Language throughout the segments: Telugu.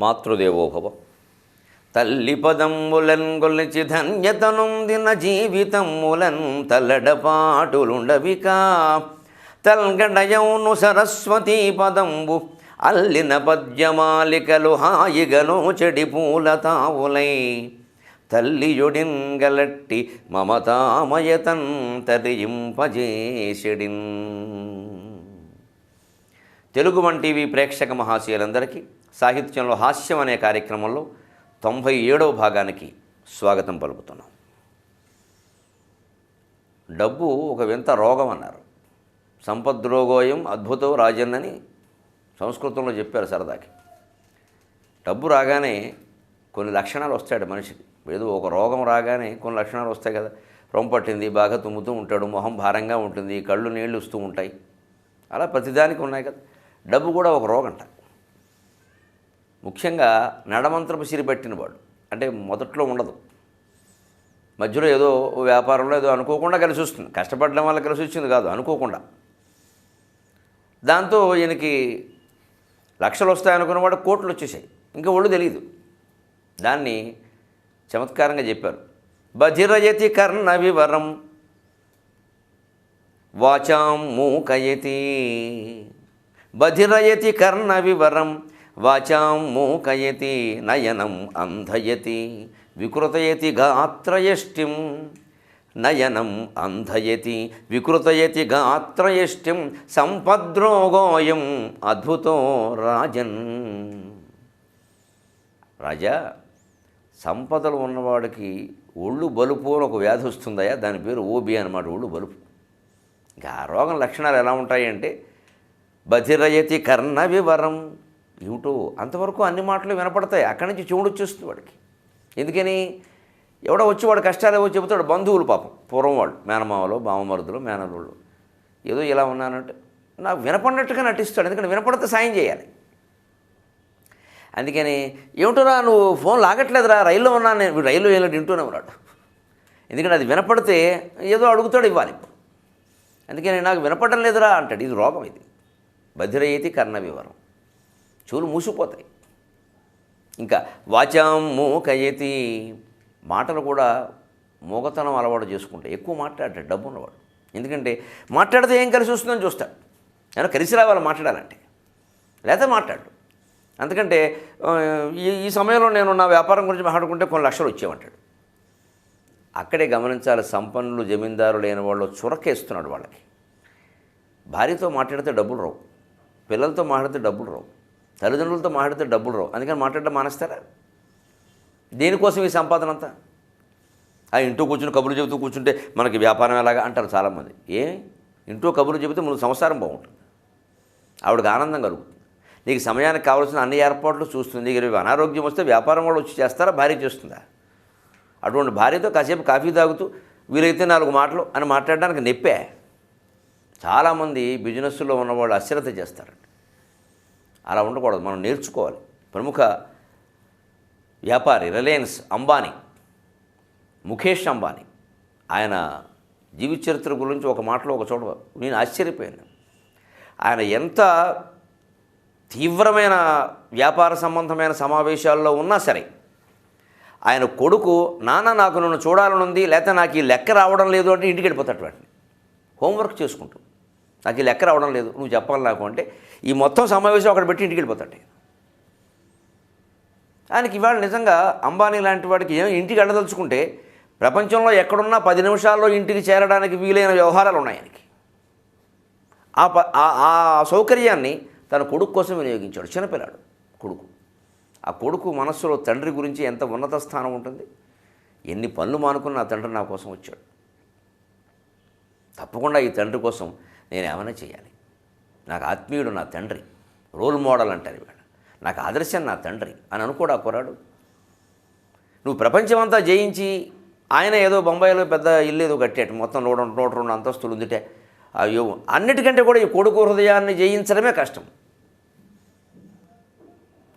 మాతృదేవోభవ. తల్లి పదమ్ములన్ గొలిచి ధన్యతనుందిన జీవితమ్ములన్ తల్లడపాటులుండవిక తల్గడయౌను సరస్వతీ పదంబు అల్లిన పద్యమాలికలు హాయిగను చెడి పూల తావులై తల్లియుడిన్ గలట్టి మమతామయతన్ తరింపజేసిడిన్. తెలుగు వన్ టీవీ ప్రేక్షక మహాశయులందరికీ సాహిత్యంలో హాస్యం అనే కార్యక్రమంలో 97వ భాగానికి స్వాగతం పలుకుతున్నాం. డబ్బు ఒక వింత రోగం అన్నారు. సంపద్రోగోయం అద్భుతో రాజన్నని సంస్కృతంలో చెప్పారు సరదాకి. డబ్బు రాగానే కొన్ని లక్షణాలు వస్తాడు మనిషికి. ఏదో ఒక రోగం రాగానే కొన్ని లక్షణాలు వస్తాయి కదా. రొమ్ము పట్టింది, బాగా తుమ్ముతూ ఉంటాడు, మొహం భారంగా ఉంటుంది, కళ్ళు నీళ్లు వస్తూ ఉంటాయి. అలా ప్రతిదానికి ఉన్నాయి కదా. డబ్బు కూడా ఒక రోగంట. ముఖ్యంగా నడమంత్రపు సిరి పట్టినవాడు, అంటే మొదట్లో ఉండదు, మధ్యలో ఏదో వ్యాపారంలో ఏదో అనుకోకుండా కలిసి వస్తుంది. కష్టపడడం వల్ల కలిసి వచ్చింది కాదు, అనుకోకుండా. దాంతో ఈయనకి లక్షలు వస్తాయనుకున్నవాడు కోట్లు వచ్చేసాయి, ఇంకా ఒళ్ళు తెలియదు. దాన్ని చమత్కారంగా చెప్పారు. బధిరయతి కర్ణ వివరం వాచాం మూకయతి, బధిరయతి కర్ణ వివరం వాచాం మూకయతి నయనం అంధయతి వికృతయతి గాత్రయష్టిం, నయనం అంధయతి వికృతయతి గాత్రయష్టిం సంపద్రోగోయం అద్భుతో రాజన్. రాజా, సంపదలు ఉన్నవాడికి ఒళ్ళు బలుపు అని ఒక వ్యాధి వస్తుందయా, దాని పేరు ఓబి అన్నమాట, ఒళ్ళు బలుపు. ఇంకా ఆ రోగం లక్షణాలు ఎలా ఉంటాయి అంటే బధిరయతి కర్ణ వివరం, ఏమిటో అంతవరకు అన్ని మాటలు వినపడతాయి, అక్కడి నుంచి చెవుడు వచ్చేస్తుంది వాడికి. ఎందుకని? ఎవడో వచ్చి వాడు కష్టాలు ఏవో చెబుతాడు. బంధువులు పాపం, పూర్వం వాళ్ళు మేనమావలు, బావమరుదులు, మేనల్లుళ్ళు, ఏదో ఇలా ఉన్నానంటే నాకు వినపడినట్టుగా నటిస్తాడు. ఎందుకంటే వినపడితే సాయం చేయాలి. అందుకని ఏమిటోరా నువ్వు ఫోన్ లాగట్లేదురా, రైల్లో ఉన్నాను నేను, రైల్లో ఏదో వింటూనే ఉన్నాడు. ఎందుకంటే అది వినపడితే ఏదో అడుగుతాడు, ఇవ్వాలి. అందుకని నాకు వినపడడం లేదురా అంటాడు. ఇది రోగం. ఇది బధిరయతి కర్ణ వివరం, చెవులు మూసిపోతాయి. ఇంకా వాచాం మూకయతి, మాటలు కూడా మూగతనం అలవాటు చేసుకుంటాయి. ఎక్కువ మాట్లాడతాడు డబ్బు ఉన్నవాడు. ఎందుకంటే మాట్లాడితే ఏం కలిసి వస్తుందని చూస్తాడు. ఏమైనా కలిసి రావాలి మాట్లాడాలంటే, లేకపోతే మాట్లాడు. అందుకంటే ఈ సమయంలో నేను నా వ్యాపారం గురించి మాట్లాడుకుంటే కొన్ని లక్షలు వచ్చేవంటాడు. అక్కడే గమనించాలి, సంపన్నులు జమీందారు లేని వాళ్ళు చురకేస్తున్నాడు వాళ్ళకి. భార్యతో మాట్లాడితే డబ్బులు రావు, పిల్లలతో మాట్లాడితే డబ్బులు రావు, తల్లిదండ్రులతో మాట్లాడితే డబ్బులు రావు. అందుకని మాట్లాడడం మానేస్తారా? దేనికోసం ఈ సంపాదన అంతా? ఆ ఇంట్లో కూర్చుని కబుర్లు చెబుతూ కూర్చుంటే మనకి వ్యాపారం ఎలాగా అంటారు చాలామంది. ఇంట్లో కబుర్లు చెబితే ముందు సంసారం బాగుంటుంది, ఆవిడకి ఆనందం కలుగుతుంది, నీకు సమయానికి కావాల్సిన అన్ని ఏర్పాట్లు చూస్తుంది. నీకు అనారోగ్యం వస్తే వ్యాపారం వాళ్ళు వచ్చి చేస్తారా, భార్య చేస్తుందా? అటువంటి భార్యతో కాసేపు కాఫీ తాగుతూ వీలైతే 4 మాటలు అని మాట్లాడడానికి నెప్పే. చాలామంది బిజినెస్లో ఉన్నవాళ్ళు అశ్రద్ధ చేస్తారండి. అలా ఉండకూడదు, మనం నేర్చుకోవాలి. ప్రముఖ వ్యాపారి రిలయన్స్ అంబానీ, ముఖేష్ అంబానీ, ఆయన జీవిత చరిత్ర గురించి ఒక మాటలో ఒక చోట నేను ఆశ్చర్యపోయాను. ఆయన ఎంత తీవ్రమైన వ్యాపార సంబంధమైన సమావేశాల్లో ఉన్నా సరే, ఆయన కొడుకు నాన్న నాకు నన్ను చూడాలనుంది, లేకపోతే నాకు ఈ లెక్క రావడం లేదు అంటే ఇంటికి వెళ్ళిపోతాడు. వాటిని హోంవర్క్ చేసుకుంటూ, నాకు ఈ లెక్క రావడం లేదు నువ్వు చెప్పాలి నాకు అంటే, ఈ మొత్తం సమావేశం అక్కడ పెట్టి ఇంటికి వెళ్ళిపోతాడు. ఆయనకి ఇవాళ నిజంగా అంబానీ లాంటి వాడికి ఇంటికి వెళ్ళదలుచుకుంటే ప్రపంచంలో ఎక్కడున్నా 10 నిమిషాల్లో ఇంటికి చేరడానికి వీలైన వ్యవహారాలు ఉన్నాయి ఆయనకి. ఆ సౌకర్యాన్ని తన కొడుకు కోసం వినియోగించాడు. చిన్నపిల్లాడు కొడుకు. ఆ కొడుకు మనస్సులో తండ్రి గురించి ఎంత ఉన్నత స్థానం ఉంటుంది. ఎన్ని పనులు మానుకుని నా తండ్రి నా కోసం వచ్చాడు, తప్పకుండా ఈ తండ్రి కోసం నేను ఏమైనా చేయాలి. నాకు ఆత్మీయుడు నా తండ్రి, రోల్ మోడల్ అంటారు ఇవాళ, నాకు ఆదర్శం నా తండ్రి అని అనుకోడా కుర్రాడు. నువ్వు ప్రపంచమంతా జయించి, ఆయన ఏదో బొంబాయిలో పెద్ద ఇల్లు ఏదో కట్టాడు, మొత్తం 102 అంతస్తులు ఉందిటే, అయ్యో అన్నిటికంటే కూడా ఈ కొడుకు హృదయాన్ని జయించడమే కష్టం.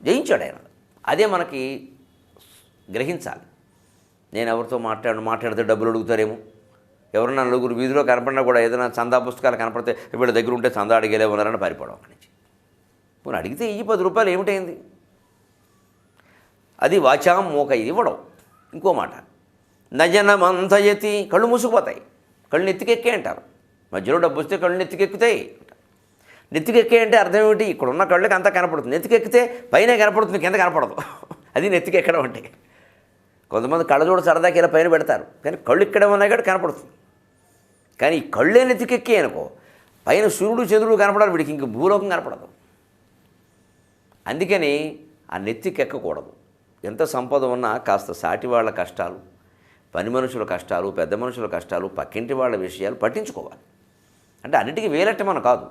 జయించాడు ఆయన. అదే మనకి గ్రహించాలి. నేను ఎవరితో మాట్లాడితే డబ్బులు అడుగుతారేమో, ఎవరన్నా నలుగురు వీధిలో కనపడినా కూడా ఏదైనా చందా పుస్తకాలు కనపడితే వీళ్ళ దగ్గర ఉంటే చందా అడిగేలే ఉన్నారని పారిపోవడం అక్కడి నుంచి. పోనీ అడిగితే ఈ 10 రూపాయలు ఏమిటైంది? అది వాచాం మోక ఇది ఇవ్వడం. ఇంకో మాట నజనమంతయతి, కళ్ళు మూసుకుపోతాయి, కళ్ళు నెత్తికెక్కే అంటారు. మధ్యలో డబ్బు వస్తే కళ్ళు నెత్తికెక్కుతాయి. నెత్తికెక్కే అంటే అర్థం ఏమిటి? ఇక్కడ ఉన్న కళ్ళకి అంతా కనపడుతుంది. నెత్తికెక్కితే పైన కనపడుతుంది, కింద కనపడదు. అది నెత్తికెక్కడం అంటే. కొంతమంది కళ్ళజోడు సరదాకి ఇలా పైన పెడతారు, కానీ కళ్ళు ఇక్కడ ఉన్నాయి కూడా కనపడుతుంది. కానీ ఈ కళ్ళే నెత్తికెక్కి అనుకో, పైన సూర్యుడు చంద్రుడు కనపడాలి, వీడికి ఇంక భూలోకం కనపడదు. అందుకని ఆ నెత్తికెక్కకూడదు. ఎంత సంపద ఉన్నా కాస్త సాటి వాళ్ళ కష్టాలు, పని మనుషుల కష్టాలు, పెద్ద మనుషుల కష్టాలు, పక్కింటి వాళ్ళ విషయాలు పట్టించుకోవాలి. అంటే అన్నిటికీ వేలెట్టమని కాదు,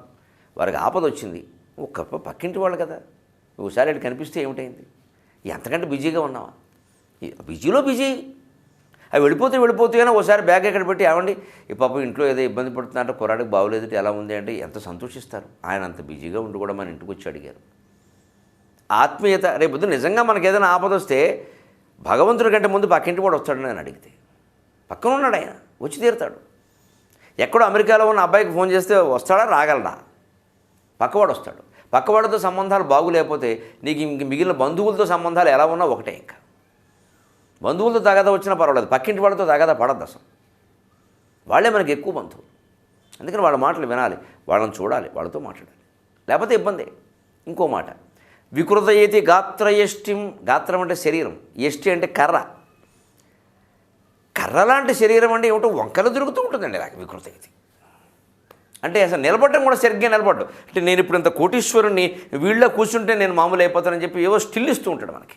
వారికి ఆపద వచ్చింది, ఒక్క పక్కింటి వాళ్ళు కదా, ఒకసారి అటు కనిపిస్తే ఏమిటైంది? ఎంతకంటే బిజీగా ఉన్నావా? బిజీలో బిజీ, అవి వెళ్ళిపోతే ఒకసారి బ్యాగ్ ఎక్కడ పెట్టి ఏమండి ఈ పాపం ఇంట్లో ఏదో ఇబ్బంది పడుతుందంటే కుర్రాడికి బాగోలేదు ఎలా ఉంది అంటే ఎంత సంతోషిస్తారు. ఆయన అంత బిజీగా ఉండి కూడా మన ఇంటికి వచ్చి అడిగారు. ఆత్మీయత. రేపు నిజంగా మనకు ఏదైనా ఆపద వస్తే భగవంతుడి కంటే ముందు పక్కింటి వాడు వస్తాడు. నేను అడిగితే పక్కన ఉన్నాడు, ఆయన వచ్చి తీరుతాడు. ఎక్కడో అమెరికాలో ఉన్న అబ్బాయికి ఫోన్ చేస్తే వస్తాడా, రాగలరా? పక్కవాడు వస్తాడు. పక్కవాడితో సంబంధాలు బాగులేకపోతే నీకు ఇంక మిగిలిన బంధువులతో సంబంధాలు ఎలా ఉన్నా ఒకటే. ఇంకా బంధువులతో తగాదా వచ్చినా పర్వాలేదు, పక్కింటి వాళ్ళతో తగాదా పడద్దు అసలు. వాళ్ళే మనకి ఎక్కువ బంధువులు. అందుకని వాళ్ళ మాటలు వినాలి, వాళ్ళని చూడాలి, వాళ్ళతో మాట్లాడాలి, లేకపోతే ఇబ్బంది. ఇంకో మాట వికృతయేతి గాత్రయష్టిం. గాత్రం అంటే శరీరం, యష్టి అంటే కర్ర. కర్ర లాంటి శరీరం అంటే ఏమిటో వంకలు తిరుగుతూ ఉంటుందండి. నాకు వికృతయేతి అంటే అసలు నిలబడటం కూడా సరిగ్గా నిలబడ్డు. అంటే నేను ఇప్పుడు ఇంత కోటీశ్వరుని, వీళ్ళ కూర్చుంటే నేను మామూలు అయిపోతానని చెప్పి ఏవో స్టిల్ ఇస్తూ ఉంటాడు మనకి.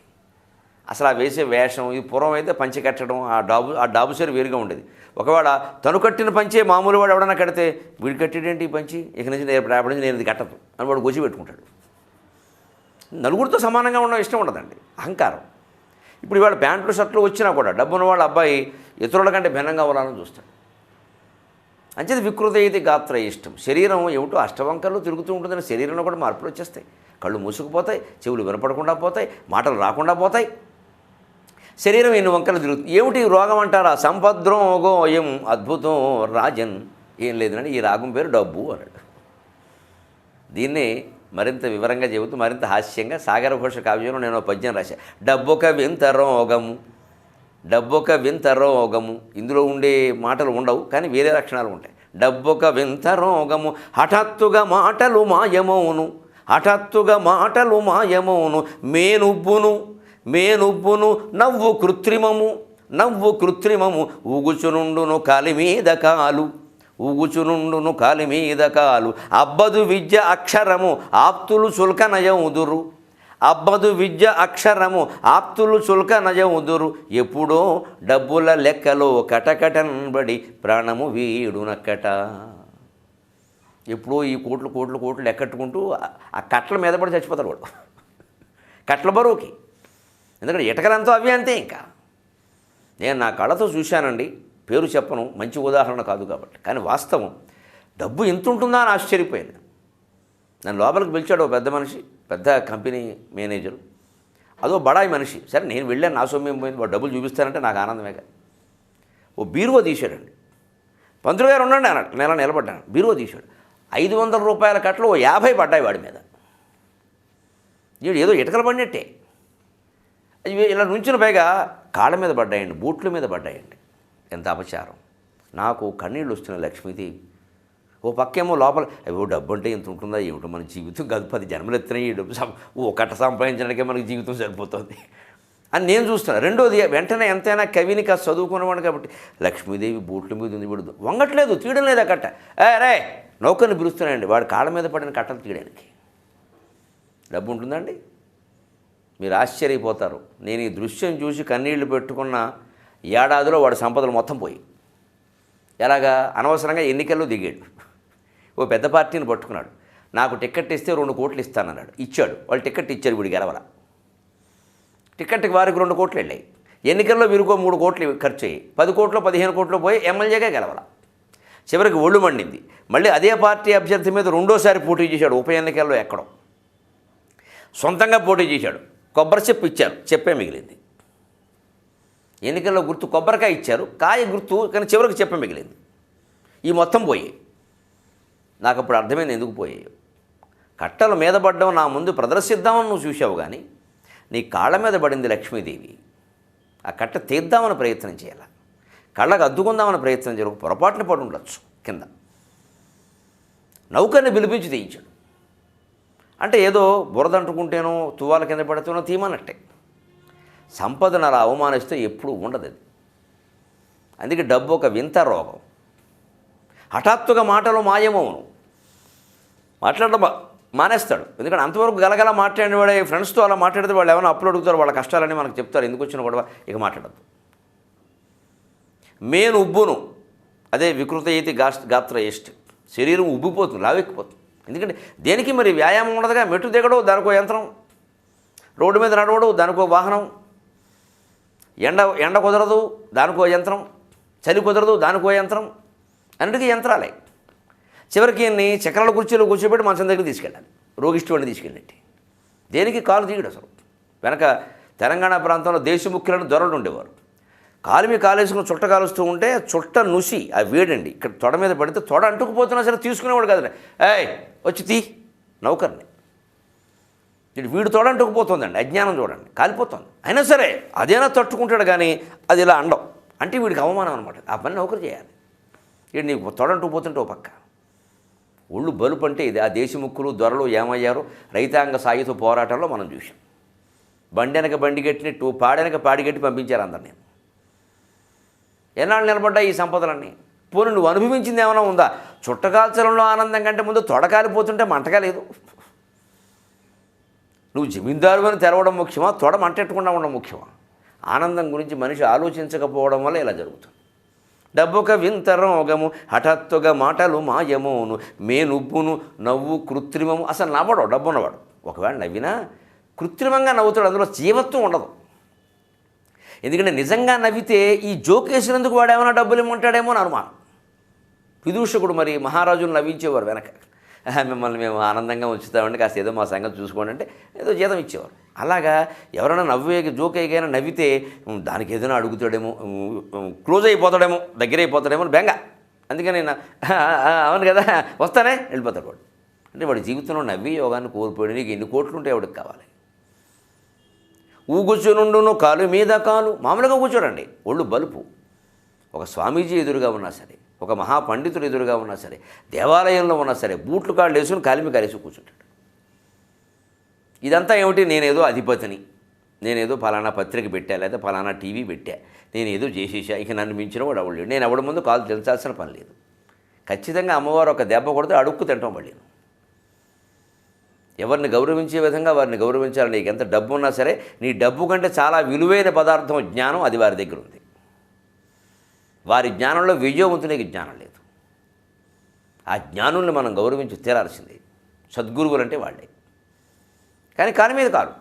అసలు ఆ వేసే వేషం, ఈ పూర్వం అయితే పంచె కట్టడం, ఆ డాబు సరి వేరుగా ఉండేది. ఒకవేళ తను కట్టిన పంచే మామూలు వాడు ఎవడన్నా కడితే వీడు కట్టేటేంటి ఈ పంచి, ఇక నుంచి రేపటి నుంచి నేను ఇది కట్టదు అని వాడు గొచ్చి పెట్టుకుంటాడు. నలుగురితో సమానంగా ఉండడం ఇష్టం ఉండదండి, అహంకారం. ఇప్పుడు ఇవాళ ప్యాంట్లు షర్ట్లు వచ్చినా కూడా డబ్బున్న వాళ్ళ అబ్బాయి ఇతరుల కంటే భిన్నంగా అవ్వాలని చూస్తాడు. అంచేది వికృతయేతి గాత్ర ఇష్టం. శరీరం ఏమిటో అష్టవంకర్లు తిరుగుతూ ఉంటుందని శరీరంలో కూడా మార్పులు వచ్చేస్తాయి. కళ్ళు మూసుకుపోతాయి, చెవులు వినపడకుండా పోతాయి, మాటలు రాకుండా పోతాయి. శరీరం ఎన్ని వంకలు తిరుగుతుంది. ఏమిటి రోగం అంటారా? సంపద్రోగోయం అద్భుతం రాజన్. ఏం లేదండి, ఈ రాగం పేరు డబ్బు అన్నాడు. దీన్ని మరింత వివరంగా చెబుతూ మరింత హాస్యంగా సాగర ఘోష కావ్యంలో నేను పద్యం రాశాను. డబ్బొక వింత రోగము, డబ్బొక వింత రోగము. ఇందులో ఉండే మాటలు ఉండవు, కానీ వేరే లక్షణాలు ఉంటాయి. డబ్బొక వింత రోగము, హఠాత్తుగా మాటలు మాయమౌను, హఠాత్తుగా మాటలు మాయమౌను, మేనుబ్బును నవ్వు కృత్రిమము, నవ్వు కృత్రిమము, ఊగుచునుండును కాలి మీద కాలు, ఊగుచునుండును కాలి మీద కాలు, అబ్బదు విద్య అక్షరము ఆప్తులు చుల్క నయముదురు, అబ్బదు విద్య అక్షరము ఆప్తులు చుల్క నయముదురు, ఎప్పుడో డబ్బుల లెక్కలో కటకటన్బడి ప్రాణము వీడునక్కట. ఎప్పుడో ఈ కోట్లు కోట్లు కోట్లు లెక్కట్టుకుంటూ ఆ కట్ల మీద పడి చచ్చిపోతాడు వాడు, కట్ల బరువుకి. ఎందుకంటే ఇటకలంతా అవి అంతే. ఇంకా నేను నా కళ్ళతో చూశానండి, పేరు చెప్పను, మంచి ఉదాహరణ కాదు కాబట్టి, కానీ వాస్తవం. డబ్బు ఎంత ఉంటుందా అని ఆశ్చర్యపోయాను. నన్ను లోపలికి పిలిచాడు ఓ పెద్ద మనిషి, పెద్ద కంపెనీ మేనేజరు, అదో బడాయి మనిషి. సరే నేను వెళ్ళాను, నా సొమ్మేం పోయింది, వాడు డబ్బులు చూపిస్తానంటే నాకు ఆనందమేగా. ఓ బీరువా తీశాడండి. పంతులు గారు ఉండండి అన్నాడు. నేను నిలబడ్డాను. బీరువా తీశాడు. 500 రూపాయల కట్టలు ఓ 50 పడ్డాయి వాడి మీద. వీడు ఏదో ఇటకలు పడినట్టే. ఇలా నుంచిన పైగా కాళ్ళ మీద పడ్డాయండి, బూట్ల మీద పడ్డాయండి. ఎంత అపచారం. నాకు కన్నీళ్ళు వస్తున్నాయి. లక్ష్మీదేవి ఓ పక్కేమో లోపల అయ్యో డబ్బు అంటే ఎంత ఉంటుందా ఏమిటో, మన జీవితం కాదు 10 జన్మలు ఎత్తున్నాయి, ఈ డబ్బు ఓ కట్ట సంపాదించడానికే మనకి జీవితం సరిపోతుంది అని నేను చూస్తున్నాను. రెండోది, వెంటనే ఎంతైనా కవిని కాస్త చదువుకున్నవాడు కాబట్టి లక్ష్మీదేవి బూట్ల మీద ఉంది, విడదు వంగట్లేదు, తీయడం లేదు ఆ కట్ట. రే నౌకర్ని పిలుస్తున్నాయండి, వాడు కాళ్ళ మీద పడిన కట్టలు తీయడానికి. డబ్బు ఉంటుందండి, మీరు ఆశ్చర్యపోతారు. నేను ఈ దృశ్యం చూసి కన్నీళ్లు పెట్టుకున్న ఏడాదిలో వాడి సంపదలు మొత్తం పోయి, ఎలాగా అనవసరంగా ఎన్నికల్లో దిగాడు. ఓ పెద్ద పార్టీని పట్టుకున్నాడు. నాకు టికెట్ ఇస్తే 2 కోట్లు ఇస్తానన్నాడు. ఇచ్చాడు. వాళ్ళు టికెట్ ఇచ్చారు, వీడు గెలవల. టికెట్కి వారికి 2 కోట్లు వెళ్ళాయి. ఎన్నికల్లో వీరికో 3 కోట్లు ఖర్చు అయ్యి 10 కోట్లు 15 కోట్లు పోయి ఎమ్మెల్యేగా గెలవల. చివరికి ఒళ్ళు మండింది. మళ్ళీ అదే పార్టీ అభ్యర్థి మీద రెండోసారి పోటీ చేశాడు. ఉప ఎన్నికల్లో ఎక్కడో సొంతంగా పోటీ చేశాడు. కొబ్బరి చెప్పు ఇచ్చారు, చెప్పే మిగిలింది. ఎన్నికల్లో గుర్తు కొబ్బరికాయ ఇచ్చారు, కాయ గుర్తు, కానీ చివరికి చెప్పే మిగిలింది. ఈ మొత్తం పోయాయి. నాకు అప్పుడు అర్థమైంది ఎందుకు పోయాయో. కట్టల మీద పడ్డం నా ముందు ప్రదర్శిద్దామని నువ్వు చూసావు, కానీ నీ కాళ్ళ మీద పడింది లక్ష్మీదేవి, ఆ కట్ట తీద్దామని ప్రయత్నం చేయాలి, కళ్ళకు అద్దుకుందామని ప్రయత్నం చేయాలి. పొరపాటున పడి ఉండొచ్చు కింద. నౌకర్ని పిలిపించి తీయించాడు. అంటే ఏదో బురద అంటుకుంటేనో తువ్వాల కింద పడితేనో తీయమన్నట్టే. సంపదను అలా అవమానిస్తే ఎప్పుడూ ఉండదు అది. అందుకే డబ్బు ఒక వింత రోగం. హఠాత్తుగా మాటలు మాయమవును. మాట్లాడడం మానేస్తాడు. ఎందుకంటే అంతవరకు గలగల మాట్లాడినవాడే ఫ్రెండ్స్తో అలా మాట్లాడితే వాళ్ళు ఏమైనా అప్పులు అడుగుతారు, వాళ్ళ కష్టాలని మనకు చెప్తారు, ఎందుకు వచ్చిన గొడవ, ఇక మాట్లాడద్దు. మేను ఉబ్బును, అదే వికృత అయితే గాత్ర ఎస్ట్, శరీరం ఉబ్బిపోతుంది, లావెక్కిపోతుంది. ఎందుకంటే దేనికి మరి వ్యాయామం ఉండదుగా. మెట్టు దిగడు, దానికో యంత్రం. రోడ్డు మీద నడవడు, దానికో వాహనం. ఎండ కుదరదు, దానికో యంత్రం. చలి కుదరదు, దానికో యంత్రం. అన్నిటికీ యంత్రాలే. చివరికి చక్రాల కుర్చీలో కూర్చోబెట్టి మంచం దగ్గర తీసుకెళ్ళాలి, రోగిష్టివాడిని తీసుకెళ్ళినట్టు. దేనికి కాలు తీయడు అసలు. వెనక తెలంగాణ ప్రాంతంలో దేశముఖ్యులను దొరలు ఉండేవారు. కాలు కాలేసుకుని చుట్ట కాలుస్తూ ఉంటే చుట్ట నుసి ఆ వేడండి ఇక్కడ తొడ మీద పడితే తొడ అంటుకుపోతున్నా సరే తీసుకునేవాడు కాదండి. ఏయ్ వచ్చి తీ నౌకర్ని. వీడు తొడ అంటుకుపోతుందండి, అజ్ఞానం చూడండి, కాలిపోతుంది. అయినా సరే అదేనా తట్టుకుంటాడు కానీ అది ఇలా అండం అంటే వీడికి అవమానం అనమాట. ఆ పని నౌకరు చేయాలి. వీడు నీకు తొడ అంటుకుపోతుంటే ఓ పక్క ఒళ్ళు బలుపు అంటే ఇది. ఆ దేశముక్కులు దొరలు ఏమయ్యారో రైతాంగ సాయుధ పోరాటంలో మనం చూసాం. బండెనక బండి కట్టినట్టు పాడెనక పాడి కట్టి పంపించారు అందరినీ. ఎన్నాళ్ళు నిలబడ్డా ఈ సంపదలన్నీ. పోనీ నువ్వు అనుభవించింది ఏమైనా ఉందా? చుట్టకాల్చడంలో ఆనందం కంటే ముందు తొడకాలిపోతుంటే మంటగా లేదు. నువ్వు జమీందారు అని తెరవడం ముఖ్యమా, తొడ మంటెట్టకుండా ఉండడం ముఖ్యమా? ఆనందం గురించి మనిషి ఆలోచించకపోవడం వల్ల ఇలా జరుగుతుంది. డబ్బొక వింత రోగము, హఠాత్తుగా మాటలు మాయమోను, మేనుబ్బును నవ్వు కృత్రిమము. అసలు నవ్వడు డబ్బు ఉన్నవాడు. ఒకవేళ నవ్వినా కృత్రిమంగా నవ్వుతాడు, అందులో జీవత్వం ఉండదు. ఎందుకంటే నిజంగా నవ్వితే ఈ జోకేసినందుకు వాడు ఏమైనా డబ్బులు ఇమ్మంటాడేమో అని అనుమానం. విదూషకుడు మరి మహారాజును నవ్వించేవారు వెనక. మిమ్మల్ని మేము ఆనందంగా ఉంచుతామండి, కాస్త ఏదో మా సంగతి చూసుకోండి అంటే ఏదో జీతం ఇచ్చేవారు. అలాగా ఎవరైనా జోక్ అయ్యగానే నవ్వితే దానికి ఏదైనా అడుగుతాడేమో, క్లోజ్ అయిపోతాడేమో, దగ్గర అయిపోతాడేమో అని బెంగ. అందుకని అవును కదా వస్తానే వెళ్ళిపోతాడు వాడు. అంటే వాడి జీవితంలో నవ్వి యోగాన్ని కోల్పోయాడు. నీకు ఎన్ని కోట్లు ఉంటే ఎవడికి కావాలి? ఊగుచునుండును కాలు మీద కాలు. మామూలుగా కూర్చోడండి, ఒళ్ళు బలుపు. ఒక స్వామీజీ ఎదురుగా ఉన్నా సరే, ఒక మహాపండితుడు ఎదురుగా ఉన్నా సరే, దేవాలయంలో ఉన్నా సరే బూట్లు కాళ్ళు వేసుకుని కాలిమి కలిసి కూర్చుంటాడు. ఇదంతా ఏమిటి? నేనేదో అధిపతిని, నేనేదో ఫలానా పత్రిక పెట్టా, లేదా ఫలానా టీవీ పెట్టా, నేనేదో చేసేసా, ఇక నన్ను మించిన వాడు ఎవడు లేడు, నేను ఎవడి ముందు కాలు తెల్చాల్సిన పని లేదు. ఖచ్చితంగా అమ్మవారు ఒక దెబ్బ కొడితే అడుక్కు తింటాం మళ్ళీ. ఎవరిని గౌరవించే విధంగా వారిని గౌరవించాలి. నీకు ఎంత డబ్బు ఉన్నా సరే నీ డబ్బు కంటే చాలా విలువైన పదార్థం జ్ఞానం, అది వారి దగ్గర ఉంది. వారి జ్ఞానంలో విజయవంతునికి జ్ఞానం లేదు. ఆ జ్ఞానుల్ని మనం గౌరవించి తీరాల్సిందే. సద్గురువులు అంటే వాళ్ళే. కానీ కాని మీద కాదు.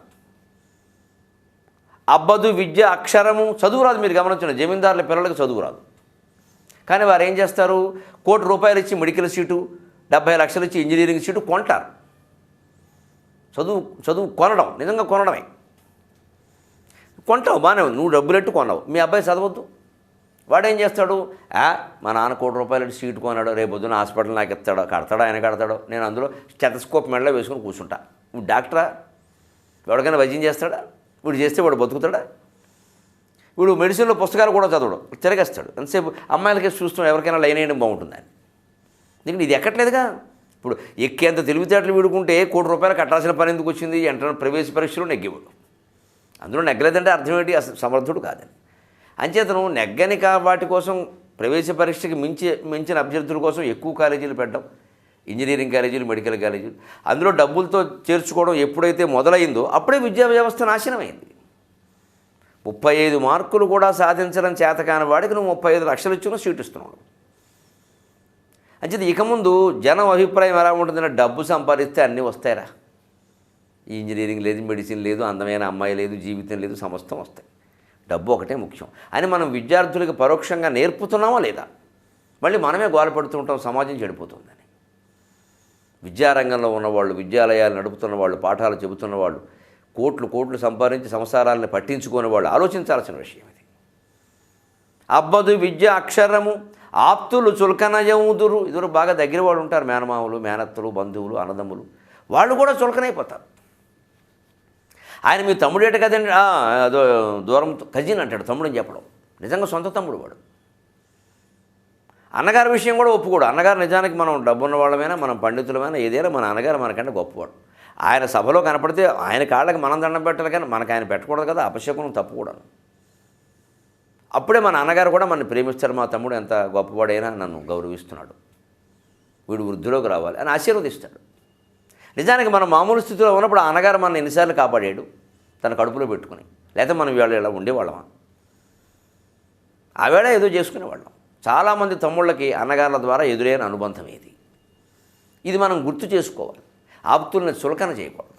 అబ్బదు విద్య అక్షరము, చదువు రాదు. మీరు గమనించిన జమీందారుల పిల్లలకు చదువు రాదు. కానీ వారు ఏం చేస్తారు? ₹1,00,000 ఇచ్చి మెడికల్ సీటు, 70 లక్షలు ఇచ్చి ఇంజనీరింగ్ సీటు కొంటారు. చదువు కొనడం, నిజంగా కొనడమే. కొంటావు బాగానే ఉంది, నువ్వు డబ్బులెట్టు కొన్నావు. మీ అబ్బాయి చదవద్దు. వాడేం చేస్తాడు? మా నాన్న ₹1,00,000 సీటు కొన్నాడు, రేపు పొద్దున్న హాస్పిటల్ నాకు ఇస్తాడో, కడతాడో ఆయన కడతాడో, నేను అందులో స్టెథోస్కోప్ మెడలో వేసుకొని కూర్చుంటా. నువ్వు డాక్టరా? ఎవరికైనా వైద్యం చేస్తాడా? వీడు చేస్తే వాడు బతుకుతాడా? వీడు మెడిసిన్లో పుస్తకాలు కూడా చదవడం, తిరగేస్తాడు. ఎంతసేపు అమ్మాయిలకి చూస్తాం, ఎవరికైనా లైన్ వేయడం బాగుంటుందని. ఎందుకంటే ఇది ఎక్కట్లేదుగా. ఇప్పుడు ఎక్కేంత తెలివితేటలు వీడుకుంటే ₹1,00,000 కట్టాల్సిన పని ఎందుకు వచ్చింది? ఎంట్రన్స్ ప్రవేశ పరీక్షలో నెగ్గేవాడు. అందులో నెగ్గలేదంటే అర్థం ఏంటి? అసలు సమర్థుడు కాదని. అంచేతను నెగ్గని వాటి కోసం ప్రవేశ పరీక్షకి మించిన అభ్యర్థుల కోసం ఎక్కువ కాలేజీలు పెట్టడం, ఇంజనీరింగ్ కాలేజీలు, మెడికల్ కాలేజీలు, అందులో డబ్బులతో చేర్చుకోవడం ఎప్పుడైతే మొదలైందో అప్పుడే విద్యా వ్యవస్థ నాశనమైంది. 35 మార్కులు కూడా సాధించడం చేతకాని వాడికి నువ్వు 35 లక్షలు ఇచ్చిన సీటు ఇస్తున్నావు. అంచేది ఇక ముందు జనం అభిప్రాయం ఎలా ఉంటుందంటే డబ్బు సంపాదిస్తే అన్నీ వస్తాయిరా. ఈ ఇంజనీరింగ్ లేదు, మెడిసిన్ లేదు, అందమైన అమ్మాయి లేదు, జీవితం లేదు, సమస్తం వస్తాయి. డబ్బు ఒకటే ముఖ్యం అని మనం విద్యార్థులకు పరోక్షంగా నేర్పుతున్నామా లేదా? మళ్ళీ మనమే గోలపడుతూ ఉంటాం, సమాజం చెడిపోతుందని. విద్యారంగంలో ఉన్నవాళ్ళు, విద్యాలయాలు నడుపుతున్న వాళ్ళు, పాఠాలు చెబుతున్న వాళ్ళు, కోట్లు సంపాదించి సంసారాలను పట్టించుకునే వాళ్ళు ఆలోచించాల్సిన విషయం ఇది. అబ్బదు విద్య అక్షరము, ఆప్తులు చులకనయముదురు. ఇదివరకు బాగా దగ్గర వాళ్ళు ఉంటారు, మేనమామలు, మేనత్తలు, బంధువులు, అన్నదమ్ములు, వాళ్ళు కూడా చులకనైపోతారు. ఆయన మీ తమ్ముడేట కదండి, అదో దూరం కజిన్ అంటాడు తమ్ముడు అని చెప్పడం. నిజంగా సొంత తమ్ముడు వాడు. అన్నగారి విషయం కూడా ఒప్పుకోడు. అన్నగారు నిజానికి మనం డబ్బున్న వాళ్ళమైనా, మనం పండితులమైనా, ఏదైనా మన అన్నగారు మనకంటే గొప్పవాడు. ఆయన సభలో కనపడితే ఆయన కాళ్ళకి మనం దండం పెట్టాలి, కానీ మనకు ఆయన పెట్టకూడదు కదా, అపశకునం తప్పు కూడాను. అప్పుడే మన అన్నగారు కూడా మనల్ని ప్రేమిస్తారు. మా తమ్ముడు ఎంత గొప్పవాడైనా నన్ను గౌరవిస్తున్నాడు, వీడు వృద్ధిలోకి రావాలి అని ఆశీర్వదిస్తాడు. నిజానికి మనం మామూలు స్థితిలో ఉన్నప్పుడు ఆ అన్నగారు మన ఎన్నిసార్లు కాపాడాడు తన కడుపులో పెట్టుకుని. లేకపోతే మనం వీళ్ళు ఇలా ఉండేవాళ్ళమా? ఆవేళ ఏదో చేసుకునేవాళ్ళం. చాలామంది తమ్ముళ్ళకి అన్నగారుల ద్వారా ఎదురైన అనుబంధం ఇది మనం గుర్తు చేసుకోవాలి. ఆప్తుల్ని చులకన చేయకూడదు.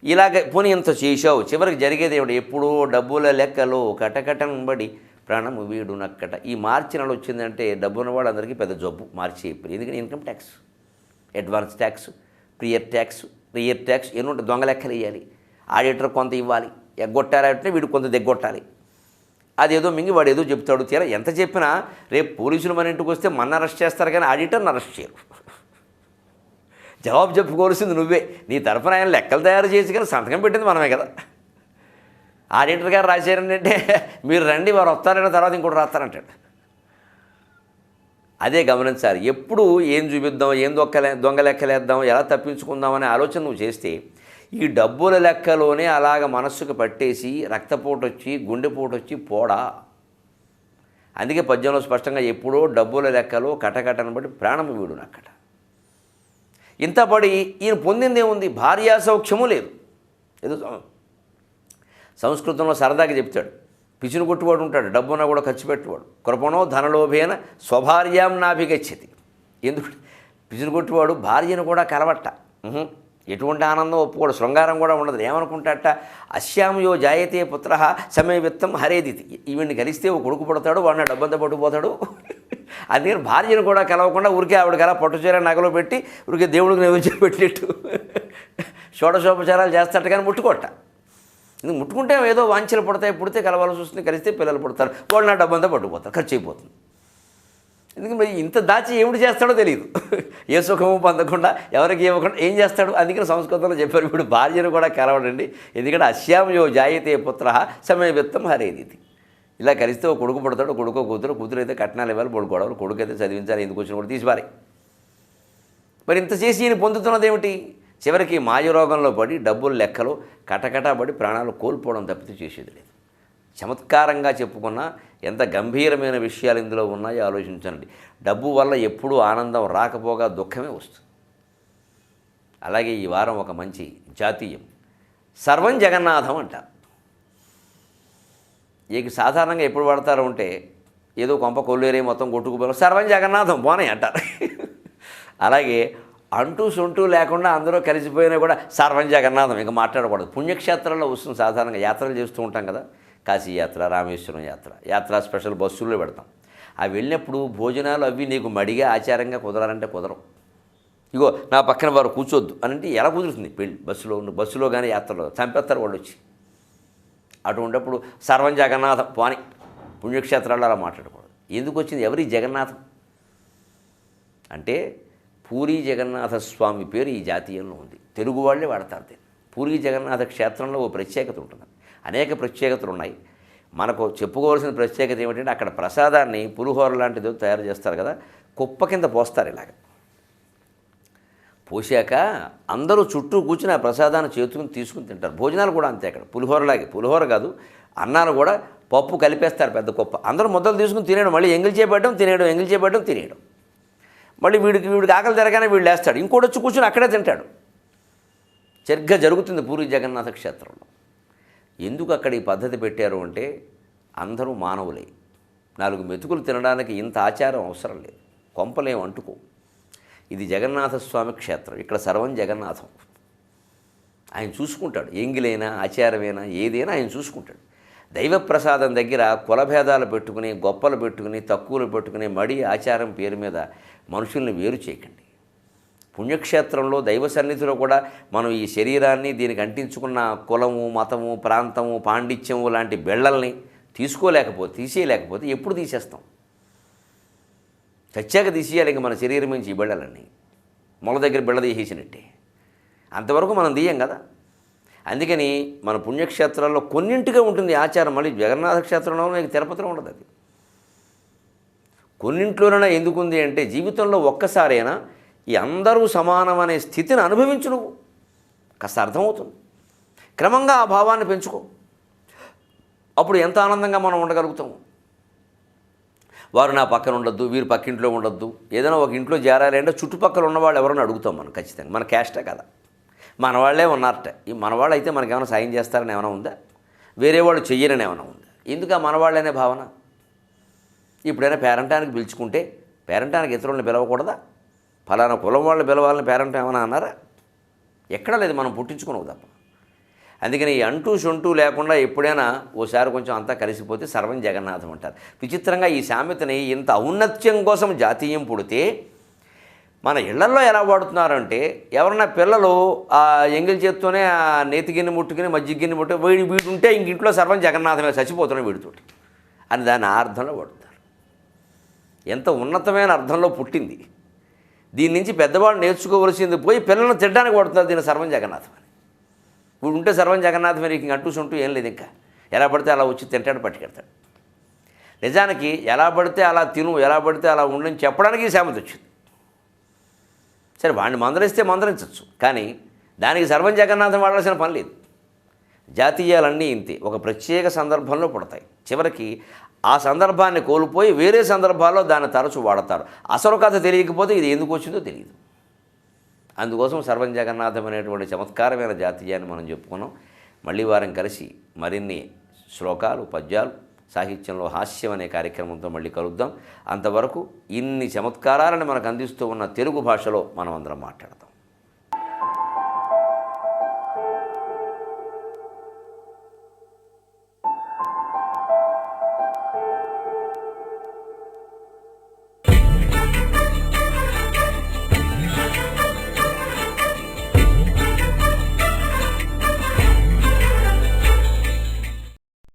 ఇలాగ పోనీ ఇంత చేశావు, చివరికి జరిగేది ఏమిటి? ఎప్పుడో డబ్బుల లెక్కలో కటకటంబడి ప్రాణము వీడు నక్కట. ఈ మార్చి నెల వచ్చిందంటే డబ్బున్న వాళ్ళందరికీ పెద్ద జబ్బు మార్చి అయిపోయింది. ఎందుకంటే income tax, advance tax, rear tax ఎన్ని ఉంటాయి, దొంగ లెక్కలు వేయాలి. ఆడిటర్ కొంత ఇవ్వాలి, ఎగ్గొట్టారంటే వీడు కొంత దిగ్గొట్టాలి. అదేదో మింగి వాడు ఏదో చెప్తాడు. తీరా ఎంత చెప్పినా రేపు పోలీసులు మన ఇంటికి వస్తే మన అరెస్ట్ చేస్తారు, కానీ ఆడిటర్ని అరెస్ట్ చేయరు. జవాబు చెప్పుకోవాల్సింది నువ్వే. నీ తరఫున ఆయన లెక్కలు తయారు చేసి కానీ సంతకం పెట్టింది మనమే కదా. ఆడిటర్ గారు రాశారంటే మీరు రండి, వారు వస్తారన్న తర్వాత ఇంకోటి రాస్తారంటాడు. అదే గమనించాలి. ఎప్పుడు ఏం చూపిద్దాం, ఏం దొంగ లెక్కలేద్దాం, ఎలా తప్పించుకుందాం అనే ఆలోచన నువ్వు చేస్తే ఈ డబ్బుల లెక్కలోనే అలాగ మనస్సుకు పట్టేసి రక్తపోటు వచ్చి గుండెపోటు వచ్చి పోడా. అందుకే పద్యంలో స్పష్టంగా ఎప్పుడో డబ్బుల లెక్కలో కటకటను బట్టి ప్రాణము వీడునక్కట. ఇంత పడి ఈయన పొందిందేముంది? భార్యా సౌఖ్యము లేదు. ఏదో సంస్కృతంలో సరదాగా చెప్తాడు, పిచ్చును కొట్టువాడు ఉంటాడు, డబ్బున కూడా ఖర్చు పెట్టేవాడు. కృపణో ధనలోభేన స్వభార్యాం నాభిగచ్చతి. ఎందుకు? పిచ్చును కొట్టువాడు భార్యను కూడా కలవట్ట, ఎటువంటి ఆనందం ఒప్పుకోడు, శృంగారం కూడా ఉండదు. ఏమనుకుంటాట? అశ్యామయో జాయతే పుత్ర సమయ విత్తం హరేదితి. ఈవిడిని కలిస్తే ఓ కొడుకు పడతాడు, వాడిని డబ్బంతా పట్టుకుపోతాడు. అందుకని భార్యను కూడా కలవకుండా ఊరికే ఆవిడకి అలా పట్టుచీర నగలో పెట్టి ఊరికే దేవుడికి నైవేద్యం పెట్టినట్టు షోడశోపచారాలు చేస్తాట, కానీ ముట్టుకోట. ఇందుకు ముట్టుకుంటే ఏదో వాంఛలు పడతాయి, పుడితే కలవాల్సి వస్తుంది, కలిస్తే పిల్లలు పుడతారు, వాళ్ళు నా డబ్బంతా పట్టుకుపోతారు, ఖర్చు అయిపోతుంది. ఎందుకంటే మరి ఇంత దాచి ఏమిటి చేస్తాడో తెలియదు. ఏ సుఖము పొందకుండా ఎవరికి ఇవ్వకుండా ఏం చేస్తాడు? అందుకని సంస్కృతంలో చెప్పారు, ఇప్పుడు భార్యను కూడా కలవడండి. ఎందుకంటే అశ్యామయో జాయతే పుత్ర సమయ విత్తం హరేదితి. ఇలా కలిస్తే ఓ కొడుకు పడతాడు, కొడుకో కూతురు అయితే కట్నాలు ఇవ్వాలి, పొడి గొడవలు, కొడుకు అయితే చదివించాలి, ఎందుకు వచ్చిన కూడా తీసిపారి. మరి ఇంత చేసి ఈయన పొందుతున్నది ఏమిటి? చివరికి మాయరోగంలో పడి డబ్బులు లెక్కలు కటకటబడి ప్రాణాలు కోల్పోవడం తప్పితే చేసేది లేదు. చమత్కారంగా చెప్పుకున్న ఎంత గంభీరమైన విషయాలు ఇందులో ఉన్నాయో ఆలోచించండి. డబ్బు వల్ల ఎప్పుడూ ఆనందం రాకపోగా దుఃఖమే వస్తుంది. అలాగే ఈ వారం ఒక మంచి జాతీయం సర్వం జగన్నాథం అంటారు. సాధారణంగా ఎప్పుడు వాడతారు అంటే ఏదో కొంప కొల్లేరే మొత్తం కొట్టుకుపోయి సర్వం జగన్నాథం పోనే అంటారు. అలాగే అంటూ సొంటూ లేకుండా అందరూ కలిసిపోయినా కూడా సర్వం జగన్నాథం ఇంకా మాట్లాడకూడదు. పుణ్యక్షేత్రాల్లో వస్తుంది. సాధారణంగా యాత్రలు చేస్తూ ఉంటాం కదా, కాశీ యాత్ర, రామేశ్వరం యాత్ర స్పెషల్ బస్సుల్లో పెడతాం. అవి వెళ్ళినప్పుడు భోజనాలు అవి నీకు మడిగా ఆచారంగా కుదరాలంటే కుదరవు. ఇగో నా పక్కన వారు కూర్చోద్దు అని అంటే ఎలా కుదురుతుంది? పెళ్ళి బస్సులో కానీ యాత్రలో చంపేస్తారు వాళ్ళు వచ్చి. అటువంటిప్పుడు సర్వం జగన్నాథం పోని పుణ్యక్షేత్రాల్లో అలా మాట్లాడకూడదు. ఎందుకు వచ్చింది? ఎవరి జగన్నాథం అంటే పూరీ జగన్నాథ స్వామి పేరు ఈ జాతీయంలో ఉంది. తెలుగు వాళ్ళే వాడతారు దీన్ని. పూరీ జగన్నాథ క్షేత్రంలో ఓ ప్రత్యేకత ఉంటుంది. అనేక ప్రత్యేకతలు ఉన్నాయి. మనకు చెప్పుకోవాల్సిన ప్రత్యేకత ఏమిటంటే అక్కడ ప్రసాదాన్ని పులిహోర లాంటిదో తయారు చేస్తారు కదా, కుప్ప కింద పోస్తారు. ఇలాగ పోసాక అందరూ చుట్టూ కూర్చుని ఆ ప్రసాదాన్ని చేతుకుని తీసుకుని తింటారు. భోజనాలు కూడా అంతే. అక్కడ పులిహోర కాదు, అన్నాలు కూడా పప్పు కలిపేస్తారు పెద్ద కుప్ప. అందరూ ముద్దలు తీసుకుని తినేయడం, మళ్ళీ ఎంగిల్ చేపట్టడం తినేయడం. మళ్ళీ వీడికి ఆకలి తిరగానే వీడు లేస్తాడు, ఇంకోటి వచ్చి కూర్చుని అక్కడే తింటాడు. సరిగ్గా జరుగుతుంది పూరీ జగన్నాథ క్షేత్రంలో. ఎందుకు అక్కడ ఈ పద్ధతి పెట్టారు అంటే అందరూ మానవులే. 4 మెతుకులు తినడానికి ఇంత ఆచారం అవసరం లేదు. కొంపలేం అంటుకో. ఇది జగన్నాథ స్వామి క్షేత్రం. ఇక్కడ సర్వం జగన్నాథం. ఆయన చూసుకుంటాడు. ఎంగిలైనా ఆచారమైనా ఏదైనా ఆయన చూసుకుంటాడు. దైవప్రసాదం దగ్గర కులభేదాలు పెట్టుకుని, గొప్పలు పెట్టుకుని, తక్కువలు పెట్టుకుని, మడి ఆచారం పేరు మీద మనుషుల్ని వేరు చేయకండి. పుణ్యక్షేత్రంలో దైవ సన్నిధిలో కూడా మనం ఈ శరీరాన్ని దీనికి అంటించుకున్న కులము, మతము, ప్రాంతము, పాండిత్యము లాంటి బెళ్ళల్ని తీసేయలేకపోతే ఎప్పుడు తీసేస్తాం? చచ్చాక తీసేయాలి ఇంక మన శరీరం నుంచి ఈ బిళ్ళలన్నీ. మొల దగ్గర బిళ్ళ తీసేసినట్టే. అంతవరకు మనం తీయం కదా. అందుకని మన పుణ్యక్షేత్రాల్లో కొన్నింటిగా ఉంటుంది ఆచారం. మళ్ళీ జగన్నాథ క్షేత్రంలో మీకు తిరుపతిలో ఉండదు అది. కొన్నింట్లోనైనా ఎందుకుంది అంటే జీవితంలో ఒక్కసారైనా ఈ అందరూ సమానం అనే స్థితిని అనుభవించు. నువ్వు కాస్త అర్థమవుతుంది. క్రమంగా ఆ భావాన్ని పెంచుకో. అప్పుడు ఎంత ఆనందంగా మనం ఉండగలుగుతాము. వారు నా పక్కన ఉండొద్దు, వీరు పక్కింట్లో ఉండొద్దు, ఏదైనా ఒక ఇంట్లో చేరాలి అంటే చుట్టుపక్కల ఉన్నవాళ్ళు ఎవరైనా అడుగుతాం మనం ఖచ్చితంగా. మన క్యాస్టే కదా, మన వాళ్ళే ఉన్నారట. ఈ మనవాళ్ళు అయితే మనకేమైనా సాయం చేస్తారని ఏమైనా ఉందా? వేరే వాళ్ళు చెయ్యరని ఏమైనా ఉందా? ఎందుకు ఆ మనవాళ్ళనే భావన? ఇప్పుడైనా పేరంటానికి పిలుచుకుంటే పేరంటానికి ఇతరులను పిలవకూడదా? ఫలానా కులం వాళ్ళని పిలవాలని పేరంటం ఏమైనా అన్నారా? ఎక్కడా లేదు, మనం పుట్టించుకున్నావు తప్ప. అందుకని ఈ అంటూ షొంటూ లేకుండా ఎప్పుడైనా ఓసారి కొంచెం అంతా కలిసిపోతే సర్వం జగన్నాథం అంటారు. విచిత్రంగా ఈ సామెతని ఇంత ఔన్నత్యం కోసం జాతీయం పుడితే మన ఇళ్లల్లో ఎలా వాడుతున్నారంటే, ఎవరన్నా పిల్లలు ఆ ఎంగిల్ చేత్తోనే ఆ నేతి గిన్నె ముట్టుకుని మజ్జిగ గిన్నె ముట్టు వీడుంటే ఇంక ఇంట్లో సర్వం జగన్నాథమే, చచ్చిపోతున్నాయి వీడితోటి అని దాన్ని ఆ అర్థంలో వాడుతారు. ఎంత ఉన్నతమైన అర్థంలో పుట్టింది. దీని నుంచి పెద్దవాళ్ళు నేర్చుకోవలసింది పోయి పిల్లలను తిట్టడానికి వాడుతున్నారు దీన్ని సర్వం జగన్నాథం అని. వీడు ఉంటే సర్వం జగన్నాథమే, ఇంక అంటూ సొంటూ ఏం లేదు. ఇంకా ఎలా పడితే అలా వచ్చి తింటాడు, పట్టుకెడతాడు. నిజానికి ఎలా పడితే అలా తిను, ఎలా పడితే అలా ఉండని చెప్పడానికి ఈ సామెత వచ్చింది. సరే వాడిని మందలిస్తే మందలించవచ్చు, కానీ దానికి సర్వం జగన్నాథం వాడాల్సిన పని లేదు. జాతీయాలన్నీ ఇంతే, ఒక ప్రత్యేక సందర్భంలో పుడతాయి. చివరికి ఆ సందర్భాన్ని కోల్పోయి వేరే సందర్భాల్లో దాన్ని తరచు వాడతారు. అసలు కథ తెలియకపోతే ఇది ఎందుకు వచ్చిందో తెలియదు. అందుకోసం సర్వం జగన్నాథం అనేటువంటి చమత్కారమైన జాతీయాన్ని మనం చెప్పుకున్నాం. మళ్ళీ వారం కలిసి మరిన్ని శ్లోకాలు, పద్యాలు, సాహిత్యంలో హాస్యం అనే కార్యక్రమంతో మళ్ళీ కలుద్దాం. అంతవరకు ఇన్ని చమత్కారాలను మనకు అందిస్తూ ఉన్న తెలుగు భాషలో మనం అందరం మాట్లాడతాం.